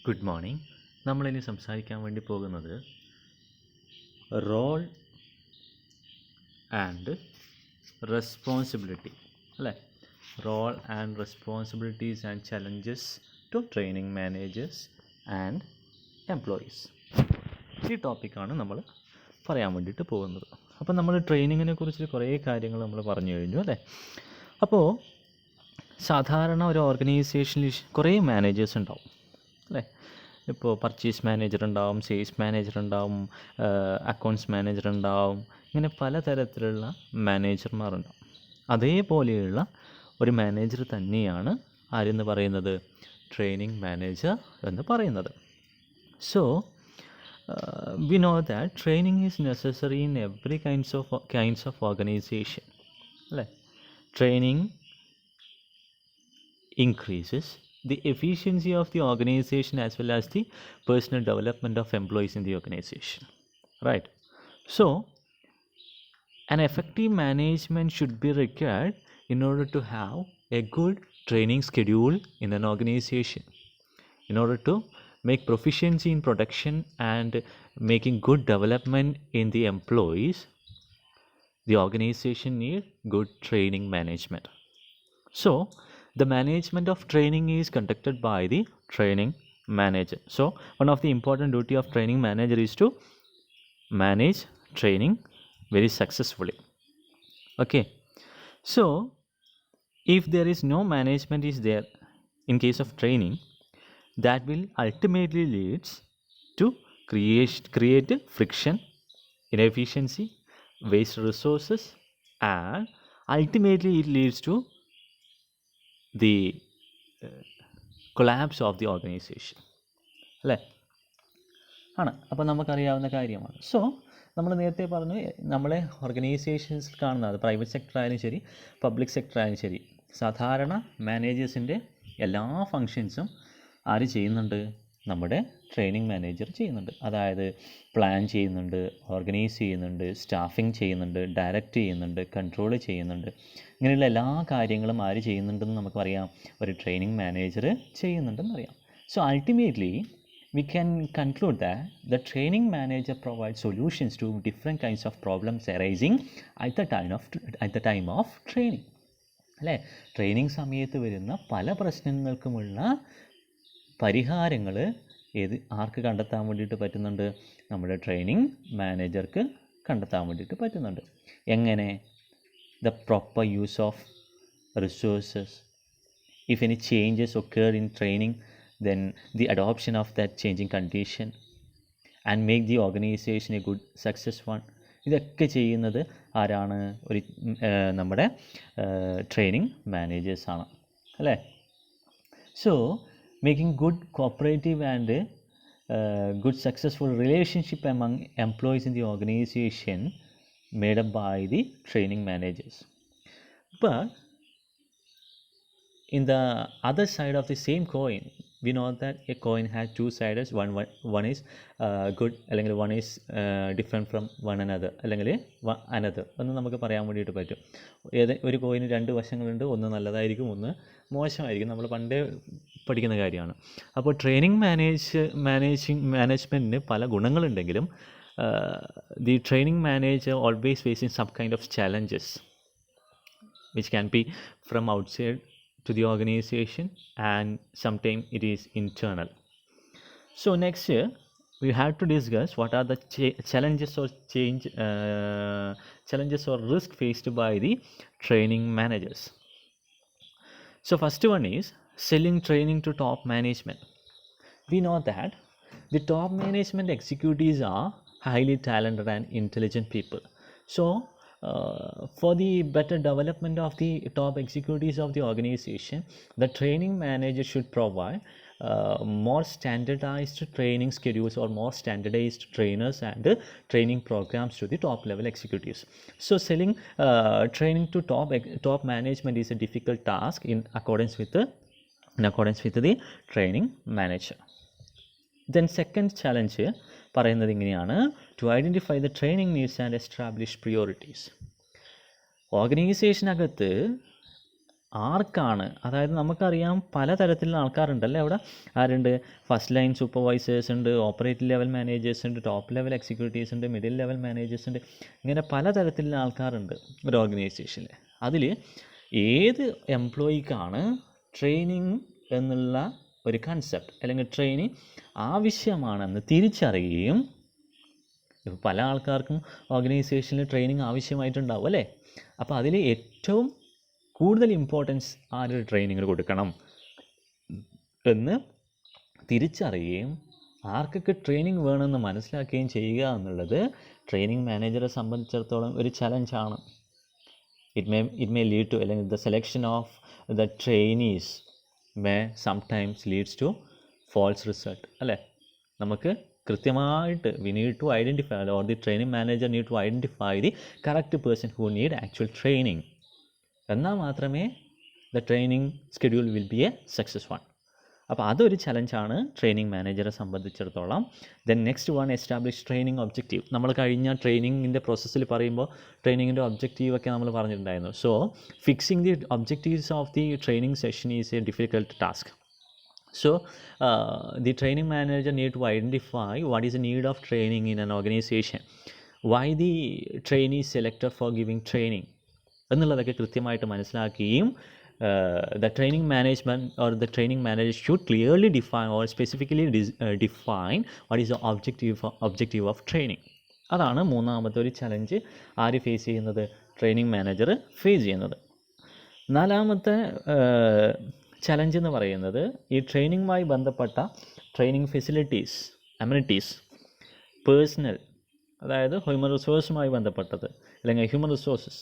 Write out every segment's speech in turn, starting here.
Good morning. നമ്മളിനി സംസാരിക്കാൻ വേണ്ടി പോകുന്നത് റോൾ ആൻഡ് റെസ്പോൺസിബിലിറ്റി അല്ലേ. Role and responsibilities and challenges to training managers and employees. ഈ ടോപ്പിക്കാണ് നമ്മൾ പറയാൻ വേണ്ടിയിട്ട് പോകുന്നത്. അപ്പോൾ നമ്മൾ ട്രെയിനിങ്ങിനെ കുറിച്ച് കുറേ കാര്യങ്ങൾ നമ്മൾ പറഞ്ഞു കഴിഞ്ഞു അല്ലേ. അപ്പോൾ സാധാരണ ഒരു ഓർഗനൈസേഷനിൽ കുറേ മാനേജേഴ്സ് ഉണ്ടാവും അല്ലേ. ഇപ്പോൾ പർച്ചേസ് മാനേജർ ഉണ്ടാവും, സെയിൽസ് മാനേജർ ഉണ്ടാവും, അക്കൗണ്ട്സ് മാനേജർ ഉണ്ടാവും, ഇങ്ങനെ പലതരത്തിലുള്ള മാനേജർമാരുണ്ടാവും. അതേപോലെയുള്ള ഒരു മാനേജർ തന്നെയാണ് ആരെന്ന് പറയുന്നത്, ട്രെയിനിങ് മാനേജർ എന്ന് പറയുന്നത്. So we know that training is necessary in every kinds of organization അല്ലേ. Training increases the efficiency of the organization as well as the personal development of employees in the organization, right? So an effective management should be required in order to have a good training schedule in an organization. In order to make proficiency in production and making good development in the employees, the organization need good training management. So the management of training is conducted by the training manager. So one of the important duty of training manager is to manage training very successfully. Okay, so if there is no management is there in case of training, that will ultimately leads to create friction, inefficiency, waste resources, and ultimately it leads to the collapse of the organisation അല്ലേ ആണ്. അപ്പോൾ നമുക്കറിയാവുന്ന കാര്യമാണ്. So നമ്മൾ നേരത്തെ പറഞ്ഞു, നമ്മളെ ഓർഗനൈസേഷൻസിൽ കാണുന്നത് പ്രൈവറ്റ് സെക്ടർ ആയാലും ശരി പബ്ലിക് സെക്ടർ ആയാലും ശരി, സാധാരണ മാനേജേഴ്സിൻ്റെ എല്ലാ ഫങ്ഷൻസും ആര് ചെയ്യുന്നുണ്ട്, നമ്മുടെ ട്രെയിനിങ് മാനേജർ ചെയ്യുന്നുണ്ട്. അതായത് പ്ലാൻ ചെയ്യുന്നുണ്ട്, ഓർഗനൈസ് ചെയ്യുന്നുണ്ട്, സ്റ്റാഫിംഗ് ചെയ്യുന്നുണ്ട്, ഡയറക്റ്റ് ചെയ്യുന്നുണ്ട്, കൺട്രോൾ ചെയ്യുന്നുണ്ട്. ഇങ്ങനെയുള്ള എല്ലാ കാര്യങ്ങളും ആര് ചെയ്യുന്നുണ്ടെന്ന് നമുക്കറിയാം, ഒരു ട്രെയിനിങ് മാനേജർ ചെയ്യുന്നുണ്ടെന്ന് അറിയാം. So ultimately we can conclude that the training manager provides solutions to different kinds of problems arising at the time of training അല്ലേ. ട്രെയിനിങ് സമയത്ത് വരുന്ന പല പ്രശ്നങ്ങൾക്കുമുള്ള പരിഹാരങ്ങൾ ആർക്ക് കണ്ടെത്താൻ വേണ്ടിയിട്ട് പറ്റുന്നുണ്ട്, നമ്മുടെ ട്രെയിനിങ് മാനേജർക്ക് കണ്ടെത്താൻ വേണ്ടിയിട്ട് പറ്റുന്നുണ്ട്. എങ്ങനെ? the proper use of resources. If any changes occur in training, then the adoption of that changing condition and make the organization a good success one. ഇതൊക്കെ ചെയ്യുന്നത് ആരാണ്? ഒരു നമ്മുടെ ട്രെയിനിങ് മാനേജേഴ്സാണ് അല്ലേ. So making good cooperative and good successful relationship among employees in the organization made up by the training managers. But in the other side of the same coin, we know that a coin has two sides. One is good, അല്ലെങ്കിൽ one is different from one another, അല്ലെങ്കിൽ another എന്ന് നമുക്ക് പറയാൻ വേണ്ടിയിട്ട് പറ്റും. ഒരു കോയിന് രണ്ട് വശങ്ങളുണ്ട്, ഒന്ന് നല്ലതായിരിക്കും, ഒന്ന് മോശമായിരിക്കും. നമ്മൾ പണ്ടേ പഠിക്കുന്ന കാര്യമാണ്. അപ്പോൾ ട്രെയിനിങ് മാനേജ്മെൻറ്റിന് പല ഗുണങ്ങളുണ്ടെങ്കിലും the training manager always facing some kind of challenges which can be from outside to the organization and sometimes it is internal. So next year we have to discuss what are the challenges or risk faced by the training managers. So first one is selling training to top management. We know that the top management executives are highly talented and intelligent people. So for the better development of the top executives of the organization, the training manager should provide more standardized training schedules or more standardized trainers and training programs to the top level executives. So selling training to top management is a difficult task in accordance with the training manager. Then second challenge പറയുന്നത് ഇങ്ങനെയാണ്, to identify the training needs and establish priorities. ഓർഗനൈസേഷനകത്ത് ആർക്കാണ്, അതായത് നമുക്കറിയാം പലതരത്തിലുള്ള ആൾക്കാരുണ്ടല്ലേ അവിടെ. ആരുണ്ട്? First line supervisors ഉണ്ട്, operate level managers ഉണ്ട്, ടോപ്പ് ലെവൽ എക്സിക്യൂട്ടീവ്സ് ഉണ്ട്, മിഡിൽ ലെവൽ മാനേജേഴ്സ് ഉണ്ട്. ഇങ്ങനെ പലതരത്തിലുള്ള ആൾക്കാരുണ്ട് ഒരു ഓർഗനൈസേഷനിൽ. അതിൽ ഏത് എംപ്ലോയിക്കാണ് ട്രെയിനിങ് എന്നുള്ള ഒരു കൺസെപ്റ്റ് അല്ലെങ്കിൽ ട്രെയിനിങ് ആവശ്യമാണെന്ന് തിരിച്ചറിയുകയും, ഇപ്പോൾ പല ആൾക്കാർക്കും ഓർഗനൈസേഷനിൽ ട്രെയിനിങ് ആവശ്യമായിട്ടുണ്ടാവും അല്ലേ. അപ്പോൾ അതിൽ ഏറ്റവും കൂടുതൽ ഇമ്പോർട്ടൻസ് ആരൊരു ട്രെയിനിങ്ങിന് കൊടുക്കണം എന്ന് തിരിച്ചറിയുകയും ആർക്കൊക്കെ ട്രെയിനിങ് വേണമെന്ന് മനസ്സിലാക്കുകയും ചെയ്യുക എന്നുള്ളത് ട്രെയിനിങ് മാനേജറെ സംബന്ധിച്ചിടത്തോളം ഒരു ചലഞ്ചാണ്. ഇറ്റ് മേ ലീഡ് ടു, അല്ലെങ്കിൽ the selection of the trainees may sometimes leads to false result അല്ലേ. നമുക്ക് കൃത്യമായിട്ട് we need to identify, or the training manager need to identify the correct person who need actual training. എന്നാൽ മാത്രമേ the training schedule will be a success one. അപ്പോൾ അതൊരു ചലഞ്ചാണ് training മാനേജറെ സംബന്ധിച്ചിടത്തോളം. Then next one, establish training objective. നമ്മൾ കഴിഞ്ഞ ട്രെയിനിങ്ങിൻ്റെ പ്രോസസ്സിൽ പറയുമ്പോൾ ട്രെയിനിങ്ങിൻ്റെ ഒബ്ജക്റ്റീവൊക്കെ നമ്മൾ പറഞ്ഞിട്ടുണ്ടായിരുന്നു. So fixing the objectives of the training session is A difficult task. So the training manager need to identify what is the need of training in an organization, why the trainee is selected for giving training എന്നുള്ളതൊക്കെ കൃത്യമായിട്ട് മനസ്സിലാക്കുകയും the training management or the training manager should clearly define or specifically define what is the objective of training. അതാണ് മൂന്നാമത്തെ ഒരു challenge ആര് face ചെയ്യുന്നത്? Training manager face ചെയ്യുന്നത്. നാലാമത്തെ ചലഞ്ച് എന്ന് പറയുന്നത് ഈ ട്രെയിനിങ്ങുമായി ബന്ധപ്പെട്ട ട്രെയിനിങ് ഫെസിലിറ്റീസ്, അമ്യൂണിറ്റീസ്, പേഴ്സണൽ, അതായത് ഹ്യൂമൻ റിസോഴ്സുമായി ബന്ധപ്പെട്ടത് അല്ലെങ്കിൽ ഹ്യൂമൻ റിസോഴ്സസ്,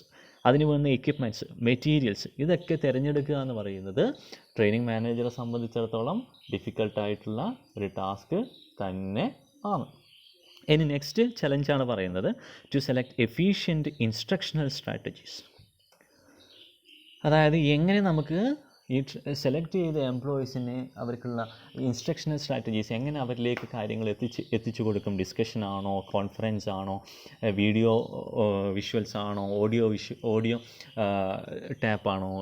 അതിന് വേണ്ട എക്യുപ്മെൻറ്റ്സ്, മെറ്റീരിയൽസ്, ഇതൊക്കെ തിരഞ്ഞെടുക്കുക എന്ന് പറയുന്നത് ട്രെയിനിങ് മാനേജറെ സംബന്ധിച്ചിടത്തോളം ഡിഫിക്കൽട്ടായിട്ടുള്ള ഒരു ടാസ്ക് തന്നെ ആണ്. ഇനി നെക്സ്റ്റ് ചലഞ്ചാണ് പറയുന്നത് to select efficient instructional strategies. അതായത് എങ്ങനെ നമുക്ക് ഈ സെലക്ട് ചെയ്ത എംപ്ലോയീസിനെ അവർക്കുള്ള ഇൻസ്ട്രക്ഷണൽ സ്ട്രാറ്റജീസ് എങ്ങനെ അവരിലേക്ക് കാര്യങ്ങൾ എത്തിച്ചു കൊടുക്കും. ഡിസ്കഷൻ ആണോ, കോൺഫറൻസ് ആണോ, വീഡിയോ വിഷ്വൽസ് ആണോ, ഓഡിയോ ടാപ്പാണോ,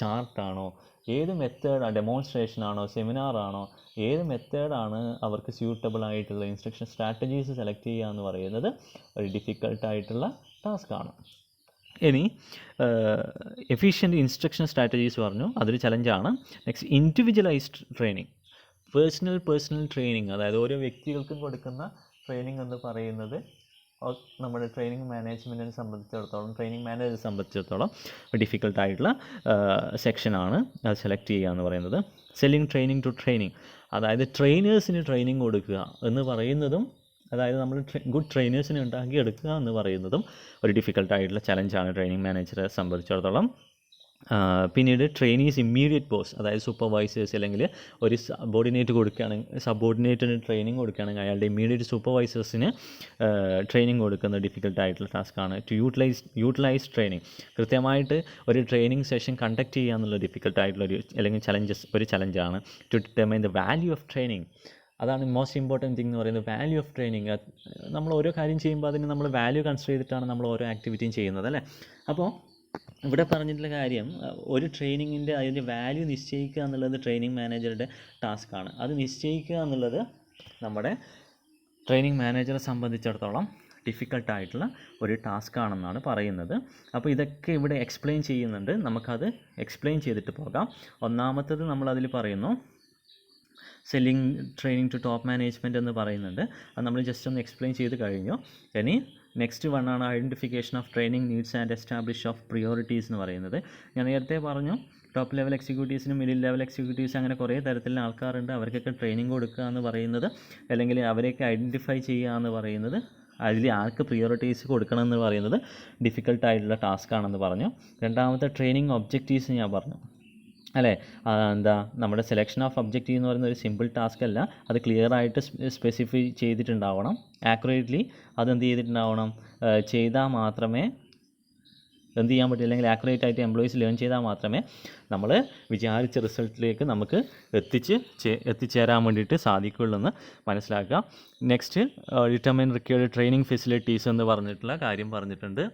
ചാർട്ടാണോ, ഏത് മെത്തേഡാണ്, ഡെമോൺസ്ട്രേഷൻ ആണോ, സെമിനാർ ആണോ, ഏത് മെത്തേഡാണ് അവർക്ക് സ്യൂട്ടബിൾ ആയിട്ടുള്ള ഇൻസ്ട്രക്ഷൻ സ്ട്രാറ്റജീസ് സെലക്ട് ചെയ്യുക എന്ന് പറയുന്നത് ഒരു ഡിഫിക്കൽട്ടായിട്ടുള്ള ടാസ്ക്കാണ്. ഇനി എഫിഷ്യൻറ്റ് ഇൻസ്ട്രക്ഷൻ സ്ട്രാറ്റജീസ് പറഞ്ഞു, അതൊരു ചലഞ്ചാണ്. Next individualised training, personal training, അതായത് ഓരോ വ്യക്തികൾക്കും കൊടുക്കുന്ന ട്രെയിനിങ് എന്ന് പറയുന്നത് നമ്മുടെ ട്രെയിനിങ് മാനേജ്മെൻറ്റിനെ സംബന്ധിച്ചിടത്തോളം, ട്രെയിനിങ് മാനേജറെ സംബന്ധിച്ചിടത്തോളം ഡിഫിക്കൽട്ടായിട്ടുള്ള സെക്ഷനാണ് അത് സെലക്ട് ചെയ്യുക എന്ന് പറയുന്നത്. സെല്ലിങ് ട്രെയിനിങ് ടു ട്രെയിനിങ്, അതായത് ട്രെയിനേഴ്സിന് ട്രെയിനിങ് കൊടുക്കുക എന്ന് പറയുന്നതും, അതായത് നമ്മൾ ഗുഡ് ട്രെയിനേഴ്സിനെ ഉണ്ടാക്കിയെടുക്കുക എന്ന് പറയുന്നതും ഒരു ഡിഫിക്കൽട്ടായിട്ടുള്ള ചലഞ്ചാണ് ട്രെയിനിങ് മാനേജറെ സംബന്ധിച്ചിടത്തോളം. പിന്നീട് ട്രെയിനീസ് ഇമ്മീഡിയറ്റ് ബോസ്, അതായത് സൂപ്പർവൈസേഴ്സ് അല്ലെങ്കിൽ ഒരു സബോർഡിനേറ്റിന് ട്രെയിനിങ് കൊടുക്കുകയാണെങ്കിൽ അയാളുടെ ഇമ്മീഡിയറ്റ് സൂപ്പർവൈസേഴ്സിന് ട്രെയിനിങ് കൊടുക്കുന്ന ഡിഫിക്കൽട്ടായിട്ടുള്ള ടാസ്ക്കാണ്. ടു യൂട്ടിലൈസ് ട്രെയിനിങ്, കൃത്യമായിട്ട് ഒരു ട്രെയിനിങ് സെഷൻ കണ്ടക്ട് ചെയ്യുക എന്നുള്ള ഡിഫിക്കൽട്ടായിട്ടുള്ള അല്ലെങ്കിൽ ഒരു ചലഞ്ചാണ്. To determine the value of training, അതാണ് മോസ്റ്റ് ഇമ്പോർട്ടൻറ്റ് തിങ് എന്ന് പറയുന്നത്, വാല്യൂ ഓഫ് ട്രെയിനിങ്. നമ്മൾ ഓരോ കാര്യം ചെയ്യുമ്പോൾ അതിന് നമ്മൾ വാല്യൂ കൺസിഡർ ചെയ്തിട്ടാണ് നമ്മൾ ഓരോ ആക്ടിവിറ്റിയും ചെയ്യുന്നത് അല്ലേ. അപ്പോൾ ഇവിടെ പറഞ്ഞിട്ടുള്ള കാര്യം, ഒരു ട്രെയിനിങ്ങിൻ്റെ അതിൻ്റെ വാല്യൂ നിശ്ചയിക്കുക എന്നുള്ളത് ട്രെയിനിങ് മാനേജറുടെ ടാസ്ക്കാണ്. അത് നിശ്ചയിക്കുക എന്നുള്ളത് നമ്മുടെ ട്രെയിനിങ് മാനേജറെ സംബന്ധിച്ചിടത്തോളം ഡിഫിക്കൽട്ടായിട്ടുള്ള ഒരു ടാസ്ക്കാണെന്നാണ് പറയുന്നത്. അപ്പോൾ ഇതൊക്കെ ഇവിടെ എക്സ്പ്ലെയിൻ ചെയ്യുന്നുണ്ട്, നമുക്കത് എക്സ്പ്ലെയിൻ ചെയ്തിട്ട് പോകാം. ഒന്നാമത്തത് നമ്മളതിൽ പറയുന്നു selling training to top management എന്ന് പറയുന്നുണ്ട്. അത് നമ്മൾ ജസ്റ്റ് ഒന്ന് എക്സ്പ്ലെയിൻ ചെയ്ത് കഴിഞ്ഞു. ഇനി നെക്സ്റ്റ് വണ്ണാണ് identification of training needs and establish of priorities എന്ന് പറയുന്നത്. ഞാൻ നേരത്തെ പറഞ്ഞു ടോപ്പ് ലെവൽ എക്സിക്യൂട്ടീവ്സിനും മിഡിൽ ലെവൽ എക്സിക്യൂട്ടീവ്സ് അങ്ങനെ കുറേ തരത്തിലുള്ള ആൾക്കാരുണ്ട്. അവർക്കൊക്കെ ട്രെയിനിങ് കൊടുക്കുക എന്ന് പറയുന്നത്, അല്ലെങ്കിൽ അവരെയൊക്കെ ഐഡൻറ്റിഫൈ ചെയ്യുക എന്ന് പറയുന്നത്, അതിൽ ആർക്ക് പ്രിയോറിറ്റീസ് കൊടുക്കണം എന്ന് പറയുന്നത് ഡിഫിക്കൽട്ടായിട്ടുള്ള ടാസ്ക്കാണെന്ന് പറഞ്ഞു. രണ്ടാമത്തെ ട്രെയിനിങ് ഒബ്ജക്റ്റീവ്സ് ഞാൻ പറഞ്ഞു അല്ലേ. നമ്മുടെ സെലക്ഷൻ ഓഫ് ഒബ്ജക്റ്റീവ് എന്ന് പറയുന്ന ഒരു സിമ്പിൾ ടാസ്ക് അല്ല, അത് ക്ലിയർ ആയിട്ട് സ്പെസിഫൈ ചെയ്തിട്ടുണ്ടാവണം. ആക്യുറേറ്റ്ലി അതെന്ത് ചെയ്തിട്ടുണ്ടാവണം, ചെയ്താൽ മാത്രമേ എന്ത് ചെയ്യാൻ പറ്റും, അല്ലെങ്കിൽ ആക്യുറേറ്റ് ആയിട്ട് എംപ്ലോയീസ് ലേൺ ചെയ്താൽ മാത്രമേ നമ്മൾ വിചാരിച്ച റിസൾട്ടിലേക്ക് നമുക്ക് എത്തിച്ചേരാൻ വേണ്ടിയിട്ട് സാധിക്കുകയുള്ളൂ എന്ന് മനസ്സിലാക്കുക. Next determine required training facilities എന്ന് പറഞ്ഞിട്ടുള്ള കാര്യം പറഞ്ഞിട്ടുണ്ട്.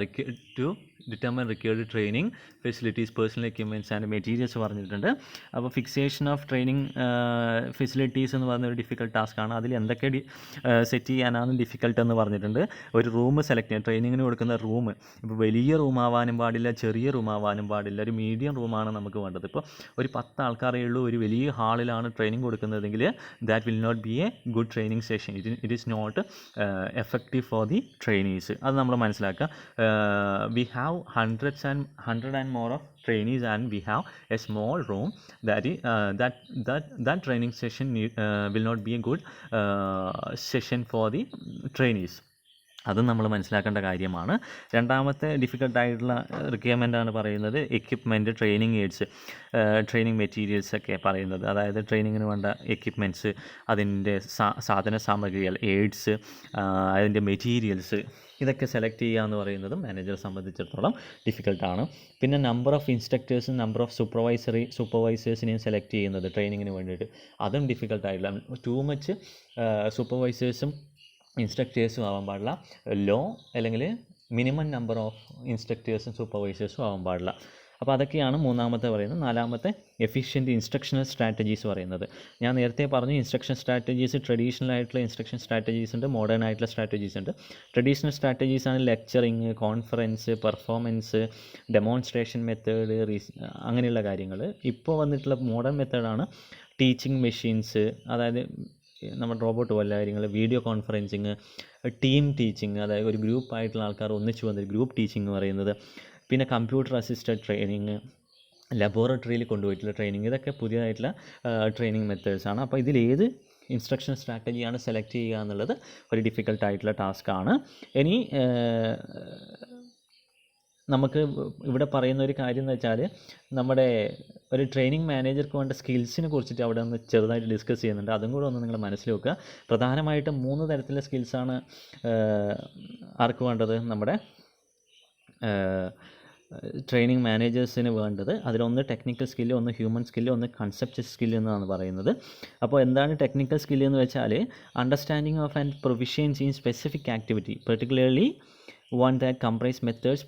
Required to determine required training facilities personnel equipments and materials പറഞ്ഞിട്ടുണ്ട്. അപ്പോൾ ഫിക്സേഷൻ ഓഫ് ട്രെയിനിങ് ഫെസിലിറ്റീസ് എന്ന് പറയുന്ന ഒരു ഡിഫിക്കൽട്ട് ടാസ്ക്കാണ്. അതിൽ എന്തൊക്കെ സെറ്റ് ചെയ്യാനാണ് ഡിഫിക്കൽട്ട് എന്ന് പറഞ്ഞിട്ടുണ്ട്. ഒരു റൂം സെലക്ട് ചെയ്യാൻ, ട്രെയിനിങ്ങിന് കൊടുക്കുന്ന റൂം ഇപ്പോൾ വലിയ റൂമാവാനും പാടില്ല, ചെറിയ റൂമാവാനും പാടില്ല, ഒരു മീഡിയം റൂമാണ് നമുക്ക് വേണ്ടത്. ഇപ്പോൾ ഒരു 10 ആൾക്കാരേ ഉള്ളൂ, ഒരു വലിയ ഹാളിലാണ് ട്രെയിനിങ് കൊടുക്കുന്നതെങ്കിൽ that will not be a good training session. It is not effective for the trainees. അത് നമ്മൾ മനസ്സിലാക്കുക. We have 100 and more of trainees and we have a small room that training session will not be a good session for the trainees. അതും നമ്മൾ മനസ്സിലാക്കേണ്ട കാര്യമാണ്. രണ്ടാമത്തെ ഡിഫിക്കൽട്ടായിട്ടുള്ള റിക്വയർമെൻ്റാണ് പറയുന്നത് equipment, training AIDS, training materials ഒക്കെ പറയുന്നത്. അതായത് ട്രെയിനിങ്ങിന് വേണ്ട എക്യുപ്മെൻറ്റ്സ്, അതിൻ്റെ സാധന സാമഗ്രികൾ, എയ്ഡ്സ്, അതിൻ്റെ മെറ്റീരിയൽസ്, ഇതൊക്കെ സെലക്ട് ചെയ്യുക എന്ന് പറയുന്നത് മാനേജറെ സംബന്ധിച്ചിടത്തോളം ഡിഫിക്കൽട്ടാണ്. പിന്നെ നമ്പർ ഓഫ് ഇൻസ്ട്രക്ടേഴ്സും നമ്പർ ഓഫ് സൂപ്പർവൈസേഴ്സിനെയും സെലക്ട് ചെയ്യുന്നത് ട്രെയിനിങ്ങിന് വേണ്ടിയിട്ട്, അതും ഡിഫിക്കൽട്ടായിട്ടില്ല. ടൂ മച്ച് സൂപ്പർവൈസേഴ്സും ഇൻസ്ട്രക്ടേഴ്സും ആവാൻ പാടില്ല, അല്ലെങ്കിൽ മിനിമം നമ്പർ ഓഫ് ഇൻസ്ട്രക്ടേഴ്സും സൂപ്പർവൈസേഴ്സും ആവാൻ പാടില്ല. അപ്പോൾ അതൊക്കെയാണ് മൂന്നാമത്തെ പറയുന്നത്. നാലാമത്തെ എഫിഷ്യൻറ്റ് ഇൻസ്ട്രക്ഷണൽ സ്ട്രാറ്റജീസ് പറയുന്നത്. ഞാൻ നേരത്തെ പറഞ്ഞു ഇൻസ്ട്രക്ഷൻ സ്ട്രാറ്റജീസ് ട്രഡീഷണൽ ആയിട്ടുള്ള ഇൻസ്ട്രക്ഷൻ സ്ട്രാറ്റജീസ് ഉണ്ട്, മോഡേൺ ആയിട്ടുള്ള സ്ട്രാറ്റജീസ് ഉണ്ട്. ട്രഡീഷണൽ സ്ട്രാറ്റജീസ് ആണ് lecturing, conference, performance, demonstration method, അങ്ങനെയുള്ള കാര്യങ്ങൾ. ഇപ്പോൾ വന്നിട്ടുള്ള മോഡേൺ മെത്തേഡാണ് ടീച്ചിങ് മെഷീൻസ്, അതായത് നമ്മുടെ റോബോട്ട് പോലെ കാര്യങ്ങൾ, വീഡിയോ കോൺഫറൻസിങ്, ടീം ടീച്ചിങ്, അതായത് ഒരു ഗ്രൂപ്പായിട്ടുള്ള ആൾക്കാർ ഒന്നിച്ച് വന്നൊരു ഗ്രൂപ്പ് ടീച്ചിങ് പറയുന്നത്. പിന്നെ കമ്പ്യൂട്ടർ അസിസ്റ്റഡ് ട്രെയിനിങ്, ലബോറട്ടറിയിൽ കൊണ്ടുപോയിട്ടുള്ള ട്രെയിനിങ്, ഇതൊക്കെ പുതിയതായിട്ടുള്ള ട്രെയിനിങ് മെത്തേഡ്സാണ്. അപ്പോൾ ഇതിലേത് ഇൻസ്ട്രക്ഷൻ സ്ട്രാറ്റജിയാണ് സെലക്ട് ചെയ്യുക എന്നുള്ളത് ഒരു ഡിഫിക്കൽട്ടായിട്ടുള്ള ടാസ്ക്കാണ്. ഇനി നമുക്ക് ഇവിടെ പറയുന്ന ഒരു കാര്യം എന്ന് വെച്ചാൽ, നമ്മുടെ ഒരു ട്രെയിനിങ് മാനേജർക്ക് വേണ്ട സ്കിൽസിനെ കുറിച്ചിട്ട് അവിടെ ഒന്ന് ചെറുതായിട്ട് ഡിസ്കസ് ചെയ്യുന്നുണ്ട്. അതും കൂടെ ഒന്ന് നിങ്ങൾ മനസ്സിൽ വെക്കുക. പ്രധാനമായിട്ടും 3 തരത്തിലുള്ള സ്കിൽസാണ് ആർക്ക് വേണ്ടത്, നമ്മുടെ ട്രെയിനിങ് മാനേജേഴ്സിന് വേണ്ടത്. അതിലൊന്ന് ടെക്നിക്കൽ സ്കില്ല്, ഒന്ന് ഹ്യൂമൻ സ്കില്ല്, ഒന്ന് കൺസെപ്റ്റ് സ്കില്ല് എന്നാണ് പറയുന്നത്. അപ്പോൾ എന്താണ് ടെക്നിക്കൽ സ്കില്ല് എന്ന് വെച്ചാൽ, understanding of and provisions in specific activity, particularly one that comprise methods,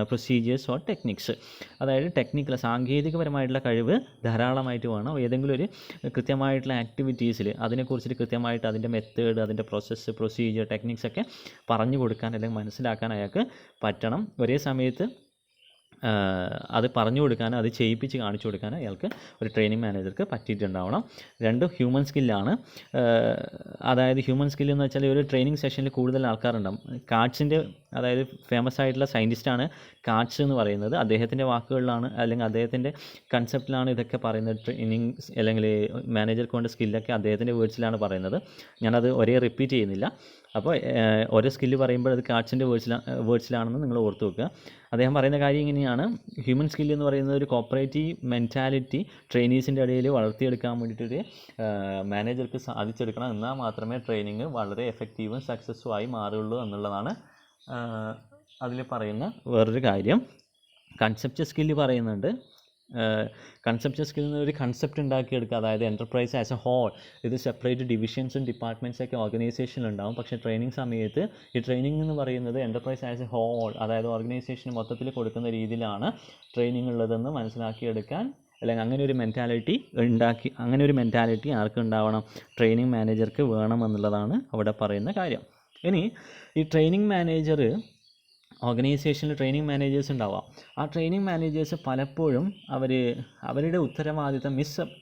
procedures or techniques. അതായത് ടെക്നിക്കൽ, സാങ്കേതികപരമായിട്ടുള്ള കഴിവ് ധാരാളമായിട്ട് വേണം. ഏതെങ്കിലും ഒരു കൃത്യമായിട്ടുള്ള ആക്ടിവിറ്റീസിൽ അതിനെക്കുറിച്ചിട്ട് കൃത്യമായിട്ട് അതിൻ്റെ മെത്തേഡ്, അതിൻ്റെ പ്രോസസ്സ്, പ്രൊസീജിയർ, ടെക്നിക്സ് ഒക്കെ പറഞ്ഞു കൊടുക്കാൻ അല്ലെങ്കിൽ മനസ്സിലാക്കാൻ അയാൾക്ക് പറ്റണം. ഒരേ സമയത്ത് അത് പറഞ്ഞു കൊടുക്കാനോ അത് ചെയ്യിപ്പിച്ച് കാണിച്ചു കൊടുക്കാനോ അയാൾക്ക് ഒരു ട്രെയിനിങ് മാനേജർക്ക് പറ്റിയിട്ടുണ്ടാവണം. 2 ഹ്യൂമൻ സ്കില്ലാണ്. അതായത് ഹ്യൂമൻ സ്കില്ല് എന്ന് വെച്ചാൽ ഒരു ട്രെയിനിങ് സെഷനിൽ കൂടുതൽ ആൾക്കാരുണ്ടാവും. കാട്സിൻ്റെ, അതായത് ഫേമസ് ആയിട്ടുള്ള സയൻറ്റിസ്റ്റാണ് കാട്സ് എന്ന് പറയുന്നത്. അദ്ദേഹത്തിൻ്റെ വാക്കുകളിലാണ് അല്ലെങ്കിൽ അദ്ദേഹത്തിൻ്റെ കൺസെപ്റ്റിലാണ് ഇതൊക്കെ പറയുന്നത്. ട്രെയിനിങ് അല്ലെങ്കിൽ മാനേജർക്ക് വേണ്ട സ്കില്ലൊക്കെ അദ്ദേഹത്തിൻ്റെ വേർഡ്സിലാണ് പറയുന്നത്. ഞാനത് ഒരേ റിപ്പീറ്റ് ചെയ്യുന്നില്ല. അപ്പോൾ ഓരോ സ്കില്ല് പറയുമ്പോൾ അത് കാട്സിൻ്റെ വേർഡ്സിലാണെന്ന് നിങ്ങൾ ഓർത്ത് വെക്കുക. അദ്ദേഹം പറയുന്ന കാര്യം ഇങ്ങനെയാണ്: ഹ്യൂമൻ സ്കില്ല് എന്ന് പറയുന്നത് ഒരു കോപ്പറേറ്റീവ് മെൻറ്റാലിറ്റി ട്രെയിനീസിൻ്റെ ഇടയിൽ വളർത്തിയെടുക്കാൻ വേണ്ടിയിട്ടൊരു മാനേജർക്ക് സാധിച്ചെടുക്കണം. എന്നാൽ മാത്രമേ ട്രെയിനിങ് വളരെ എഫക്റ്റീവും സക്സസ്ഫുള്ളായി മാറുള്ളൂ എന്നുള്ളതാണ് അതിൽ പറയുന്ന വേറൊരു കാര്യം. കൺസെപ്റ്റ് സ്കില്ല് പറയുന്നുണ്ട്. കൺസെപ്റ്റ് സ്കിൽ ഒരു കൺസെപ്റ്റ് ഉണ്ടാക്കിയെടുക്കുക, അതായത് എൻ്റർപ്രൈസ് ആസ് എ ഹോൾ. ഇത് സെപ്പറേറ്റ് ഡിവിഷൻസും ഡിപ്പാർട്ട്മെൻറ്റ്സൊക്കെ ഓർഗനൈസേഷനിലുണ്ടാവും. പക്ഷേ ട്രെയിനിങ് സമയത്ത് ഈ ട്രെയിനിങ് എന്ന് പറയുന്നത് എൻ്റർപ്രൈസ് ആസ് എ ഹോൾ, അതായത് ഓർഗനൈസേഷന് മൊത്തത്തിൽ കൊടുക്കുന്ന രീതിയിലാണ് ട്രെയിനിങ് ഉള്ളതെന്ന് മനസ്സിലാക്കിയെടുക്കാൻ, അല്ലെങ്കിൽ അങ്ങനെ ഒരു മെൻറ്റാലിറ്റി ആർക്ക് ഉണ്ടാവണം? ട്രെയിനിങ് മാനേജർക്ക് വേണം എന്നുള്ളതാണ് അവിടെ പറയുന്ന കാര്യം. ഇനി ഈ ട്രെയിനിങ് മാനേജർ, ഓർഗനൈസേഷനിൽ ട്രെയിനിങ് മാനേജേഴ്സ് ഉണ്ടാവാം. ആ ട്രെയിനിങ് മാനേജേഴ്സ് പലപ്പോഴും അവരുടെ ഉത്തരവാദിത്തം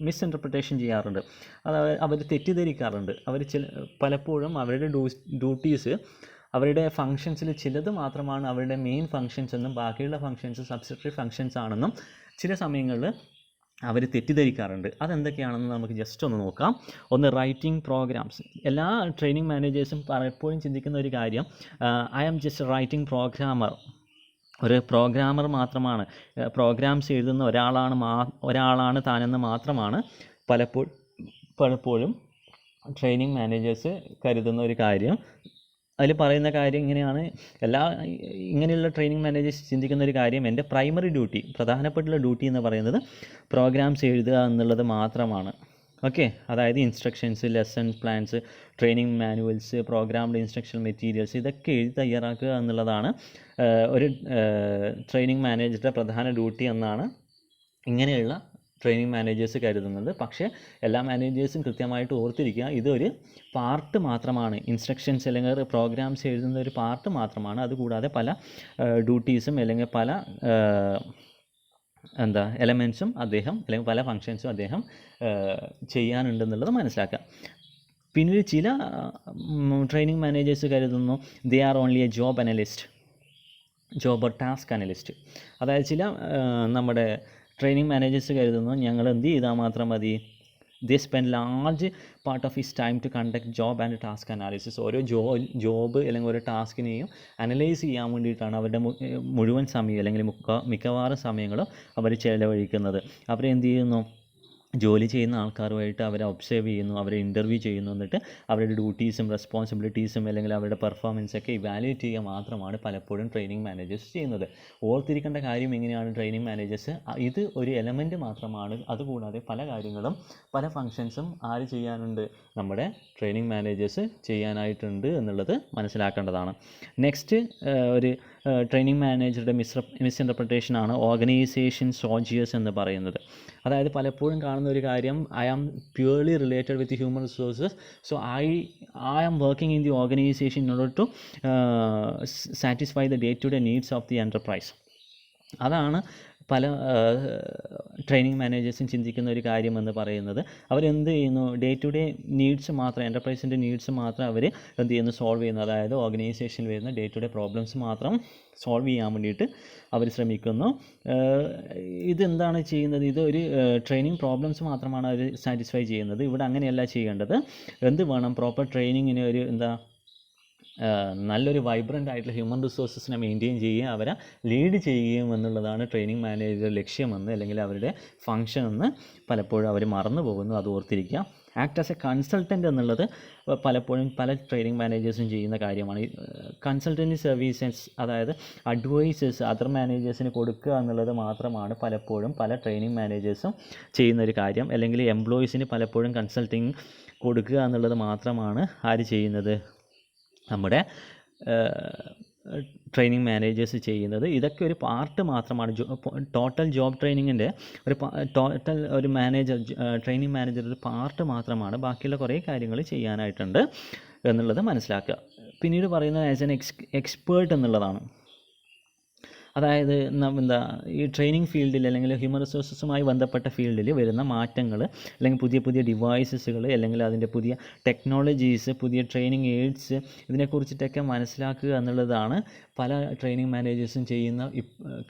മിസ്ഇൻറ്റർപ്രിട്ടേഷൻ ചെയ്യാറുണ്ട്. അതായത് അവർ തെറ്റിദ്ധരിക്കാറുണ്ട്. പലപ്പോഴും അവരുടെ ഡ്യൂട്ടീസ്, അവരുടെ ഫങ്ഷൻസിൽ ചിലത് മാത്രമാണ് അവരുടെ മെയിൻ ഫങ്ഷൻസ് എന്നും ബാക്കിയുള്ള ഫങ്ഷൻസ് സബ്സിഡറി ഫങ്ഷൻസ് ആണെന്നും ചില സമയങ്ങളിൽ അവർ തെറ്റിദ്ധരിക്കാറുണ്ട്. അതെന്തൊക്കെയാണെന്ന് നമുക്ക് ജസ്റ്റ് ഒന്ന് നോക്കാം. ഒന്ന്, റൈറ്റിംഗ് പ്രോഗ്രാംസ്. എല്ലാ ട്രെയിനിങ് മാനേജേഴ്സും പലപ്പോഴും ചിന്തിക്കുന്ന ഒരു കാര്യം, I am just writing programmer, ഒരു പ്രോഗ്രാമർ മാത്രമാണ്, പ്രോഗ്രാംസ് എഴുതുന്ന ഒരാളാണ് താനെന്ന് മാത്രമാണ് പലപ്പോഴും ട്രെയിനിങ് മാനേജേഴ്സ് കരുതുന്ന ഒരു കാര്യം. അതിൽ പറയുന്ന കാര്യം ഇങ്ങനെയാണ്: ഇങ്ങനെയുള്ള ട്രെയിനിങ് മാനേജേഴ്സ് ചിന്തിക്കുന്ന ഒരു കാര്യം, എൻ്റെ പ്രധാനപ്പെട്ടുള്ള ഡ്യൂട്ടി എന്ന് പറയുന്നത് പ്രോഗ്രാംസ് എഴുതുക എന്നുള്ളത് മാത്രമാണ്. ഓക്കെ, അതായത് instructions, lesson plans, training manuals, programmed instruction materials, ഇതൊക്കെ എഴുതി തയ്യാറാക്കുക എന്നുള്ളതാണ് ഒരു ട്രെയിനിങ് മാനേജറുടെ പ്രധാന ഡ്യൂട്ടി എന്നാണ് ഇങ്ങനെയുള്ള ട്രെയിനിങ് മാനേജേഴ്സ് കരുതുന്നത്. പക്ഷേ എല്ലാ മാനേജേഴ്സും കൃത്യമായിട്ട് ഓർത്തിരിക്കുക, ഇതൊരു പാർട്ട് മാത്രമാണ്. ഇൻസ്ട്രക്ഷൻസ് അല്ലെങ്കിൽ പ്രോഗ്രാംസ് എഴുതുന്ന ഒരു പാർട്ട് മാത്രമാണ്. അതുകൂടാതെ പല ഡ്യൂട്ടീസും അല്ലെങ്കിൽ പല എലമെൻസും അദ്ദേഹം അല്ലെങ്കിൽ പല ഫങ്ഷൻസും അദ്ദേഹം ചെയ്യാനുണ്ടെന്നുള്ളത് മനസ്സിലാക്കുക. പിന്നീട് ചില ട്രെയിനിങ് മാനേജേഴ്സ് കരുതുന്നു they are only A job analyst, job or task analyst. അതായത് ചില നമ്മുടെ ട്രെയിനിങ് മാനേജേഴ്സ് കരുതുന്നു ഞങ്ങൾ എന്ത് ചെയ്താൽ മാത്രം മതി, they spend large part of his time to conduct job and task analysis. ഓരോ ജോബ് അല്ലെങ്കിൽ ഓരോ ടാസ്കിനെയും അനലൈസ് ചെയ്യാൻ വേണ്ടിയിട്ടാണ് അവരുടെ മുഴുവൻ സമയം അല്ലെങ്കിൽ മിക്കവാറും സമയങ്ങളും അവർ ചിലവഴിക്കുന്നത്. അവരെന്ത് ചെയ്യുന്നു, ജോലി ചെയ്യുന്ന ആൾക്കാരുമായിട്ട് അവരെ ഒബ്സർവ് ചെയ്യുന്നു, അവരെ ഇൻ്റർവ്യൂ ചെയ്യുന്നു, എന്നിട്ട് അവരുടെ ഡ്യൂട്ടീസും റെസ്പോൺസിബിലിറ്റീസും അല്ലെങ്കിൽ അവരുടെ പെർഫോമൻസൊക്കെ ഇവാലുവേറ്റ് ചെയ്യുക മാത്രമാണ് പലപ്പോഴും ട്രെയിനിങ് മാനേജേഴ്സ് ചെയ്യുന്നത്. ഓർത്തിരിക്കേണ്ട കാര്യം എങ്ങനെയാണ്, ട്രെയിനിങ് മാനേജേഴ്സ് ഇത് ഒരു എലമെൻറ്റ് മാത്രമാണ്. അതുകൂടാതെ പല കാര്യങ്ങളും പല ഫങ്ഷൻസും ആര് ചെയ്യാനുണ്ട്, നമ്മുടെ ട്രെയിനിങ് മാനേജേഴ്സ് ചെയ്യാനായിട്ടുണ്ട് എന്നുള്ളത് മനസ്സിലാക്കേണ്ടതാണ്. നെക്സ്റ്റ് ഒരു ട്രെയിനിങ് മാനേജറുടെ മിസ്ഇൻ്റർപ്രിട്ടേഷനാണ് ഓർഗനൈസേഷൻ സോൾജിയേഴ്സ് എന്ന് പറയുന്നത്. അതായത് പലപ്പോഴും കാണുന്ന ഒരു കാര്യം, I am purely related with human resources, so I am working in the organization in order to satisfy the day to day needs of the enterprise. അതാണ് പല ട്രെയിനിങ് മാനേജേഴ്സും ചിന്തിക്കുന്ന ഒരു കാര്യമെന്ന് പറയുന്നത്. അവരെന്ത് ചെയ്യുന്നു, ഡേ ടു ഡേ നീഡ്സ് മാത്രം, എൻ്റർപ്രൈസിൻ്റെ needs മാത്രം അവർ എന്ത് ചെയ്യുന്നു, സോൾവ് ചെയ്യുന്നു. അതായത് ഓർഗനൈസേഷനിൽ വരുന്ന ഡേ ടു ഡേ പ്രോബ്ലംസ് മാത്രം സോൾവ് ചെയ്യാൻ വേണ്ടിയിട്ട് അവർ ശ്രമിക്കുന്നു. ഇതെന്താണ് ചെയ്യുന്നത്, ഇതൊരു ട്രെയിനിങ് പ്രോബ്ലംസ് മാത്രമാണ് അവർ സാറ്റിസ്ഫൈ ചെയ്യുന്നത്. ഇവിടെ അങ്ങനെയല്ല ചെയ്യേണ്ടത്. എന്ത് വേണം, പ്രോപ്പർ ട്രെയിനിങ്ങിന് ഒരു നല്ലൊരു വൈബ്രൻ്റ് ആയിട്ടുള്ള ഹ്യൂമൻ റിസോഴ്സസിനെ മെയിൻറ്റെയിൻ ചെയ്യുകയും അവരെ ലീഡ് ചെയ്യുകയും എന്നുള്ളതാണ് ട്രെയിനിങ് മാനേജറുടെ ലക്ഷ്യമെന്ന് അല്ലെങ്കിൽ അവരുടെ ഫങ്ഷൻ എന്ന് പലപ്പോഴും അവർ മറന്നു പോകുന്നു. അത് ഓർത്തിരിക്കുക. ആക്ട് ആസ് എ കൺസൾട്ടൻ്റ് എന്നുള്ളത് പലപ്പോഴും പല ട്രെയിനിങ് മാനേജേഴ്സും ചെയ്യുന്ന കാര്യമാണ്. കൺസൾട്ടൻറ്റ് സർവീസസ്, അതായത് അഡ്വൈസസ് അതർ മാനേജേഴ്സിന് കൊടുക്കുക എന്നുള്ളത് മാത്രമാണ് പലപ്പോഴും പല ട്രെയിനിങ് മാനേജേഴ്സും ചെയ്യുന്നൊരു കാര്യം. അല്ലെങ്കിൽ എംപ്ലോയീസിന് പലപ്പോഴും കൺസൾട്ടിങ് കൊടുക്കുക എന്നുള്ളത് മാത്രമാണ് ആര് ചെയ്യുന്നത്, നമ്മുടെ ട്രെയിനിങ് മാനേജേഴ്സ് ചെയ്യുന്നത്. ഇതൊക്കെ ഒരു പാർട്ട് മാത്രമാണ്. ടോട്ടൽ ജോബ് ട്രെയിനിങ്ങിൻ്റെ ഒരു ട്രെയിനിങ് മാനേജർ ഒരു പാർട്ട് മാത്രമാണ്. ബാക്കിയുള്ള കുറേ കാര്യങ്ങൾ ചെയ്യാനായിട്ടുണ്ട് എന്നുള്ളത് മനസ്സിലാക്കുക. പിന്നീട് പറയുന്നത് ആസ് എൻ എക്സ്പേർട്ട് എന്നുള്ളതാണ്. അതായത് ഈ ട്രെയിനിങ് ഫീൽഡിൽ അല്ലെങ്കിൽ ഹ്യൂമൻ റിസോഴ്സസുമായി ബന്ധപ്പെട്ട ഫീൽഡിൽ വരുന്ന മാറ്റങ്ങൾ അല്ലെങ്കിൽ പുതിയ പുതിയ ഡിവൈസസുകൾ അല്ലെങ്കിൽ അതിൻ്റെ പുതിയ ടെക്നോളജീസ്, പുതിയ ട്രെയിനിങ് എയ്ഡ്സ്, ഇതിനെക്കുറിച്ചിട്ടൊക്കെ മനസ്സിലാക്കുക എന്നുള്ളതാണ് പല ട്രെയിനിങ് മാനേജേഴ്സും ചെയ്യുന്ന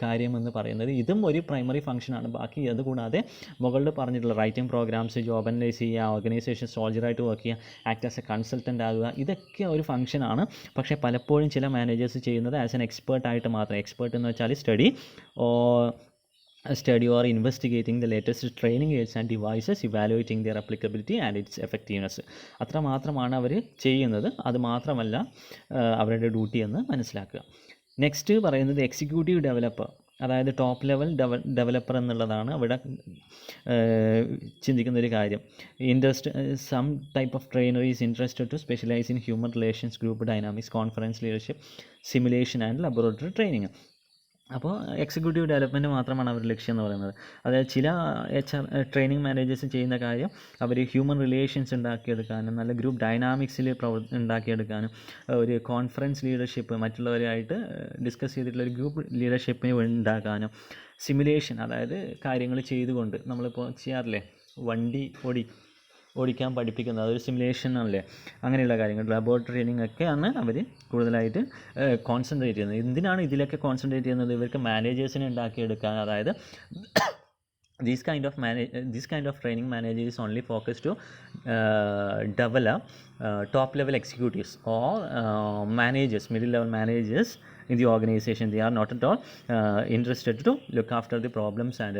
കാര്യമെന്ന് പറയുന്നത്. ഇതും ഒരു പ്രൈമറി ഫംഗ്ഷനാണ്. ബാക്കി അതുകൂടാതെ മുകളിൽ പറഞ്ഞിട്ടുള്ള റൈറ്റിംഗ് പ്രോഗ്രാംസ്, ജോബ് അനലൈസ് ചെയ്യുക, ഓർഗനൈസേഷൻ സോൾജറായിട്ട് വർക്ക് ചെയ്യുക, ആക്ട് ആസ് എ കൺസൾട്ടൻ്റ് ആകുക, ഇതൊക്കെ ഒരു ഫംഗ്ഷനാണ്. പക്ഷേ പലപ്പോഴും ചില മാനേജേഴ്സ് ചെയ്യുന്നത് ആസ് എൻ എക്സ്പേർട്ടായിട്ട് മാത്രം. എക്സ്പേർട്ട് എന്ന് വെച്ചാൽ study or investigating the latest training aids and devices, evaluating their applicability and its effectiveness. അത്ര മാത്രമാണ് അവർ ചെയ്യുന്നത്. അത് മാത്രമല്ല അവരുടെ ഡ്യൂട്ടി എന്ന് മനസ്സിലാക്കുക. നെക്സ്റ്റ് പറയുന്നത് എക്സിക്യൂട്ടീവ് ഡെവലപ്പർ, അതായത് ടോപ്പ് ലെവൽ ഡെവലപ്പർ എന്നുള്ളതാണ് ഇവിടെ ചിന്തിക്കുന്നൊരു കാര്യം. Some type of trainer is interested to specialize in human relations, group dynamics, conference leadership, simulation and laboratory training. അപ്പോൾ എക്സിക്യൂട്ടീവ് ഡെവലപ്മെൻറ്റ് മാത്രമാണ് അവരുടെ ലക്ഷ്യം എന്ന് പറയുന്നത്. അതായത് ചില ട്രെയിനിങ് മാനേജേഴ്സ് ചെയ്യുന്ന കാര്യം അവർ ഹ്യൂമൻ റിലേഷൻസ് ഉണ്ടാക്കിയെടുക്കാനും നല്ല ഗ്രൂപ്പ് ഡൈനാമിക്സിൽ ഉണ്ടാക്കിയെടുക്കാനും ഒരു കോൺഫറൻസ് ലീഡർഷിപ്പ്, മറ്റുള്ളവരായിട്ട് ഡിസ്കസ് ചെയ്തിട്ടുള്ള ഒരു ഗ്രൂപ്പ് ലീഡർഷിപ്പിന് ഉണ്ടാക്കാനും, സിമുലേഷൻ അതായത് കാര്യങ്ങൾ ചെയ്തുകൊണ്ട് നമ്മളിപ്പോൾ ചെയ്യാറില്ലേ, വണ്ടി ഓടിക്കാൻ പഠിപ്പിക്കുന്നത്, അതൊരു സിമുലേഷൻ അല്ലേ, അങ്ങനെയുള്ള കാര്യങ്ങൾ, ലബോറട്ടറി ട്രെയിനിങ് ഒക്കെയാണ് അവർ കൂടുതലായിട്ട് കോൺസെൻട്രേറ്റ് ചെയ്യുന്നത്. എന്തിനാണ് ഇതിലൊക്കെ കോൺസെൻട്രേറ്റ് ചെയ്യുന്നത്? ഇവർക്ക് മാനേജേഴ്സിനെ ഉണ്ടാക്കിയെടുക്കാൻ. അതായത് this kind of training manager is only focused to develop top level executives or managers, middle level managers in the organization. They are not at all interested to look after the problems and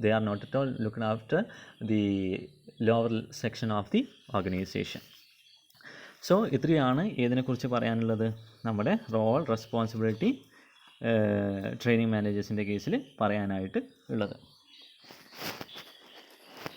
they are not at all looking after the lower section of the organization. So ഇത്രയാണ് ഇതിനെക്കുറിച്ച് പറയാനുള്ളത്. നമ്മുടെ role, responsibility training മാനേജേഴ്സിൻ്റെ കേസിൽ പറയാനായിട്ട് ഉള്ളത്.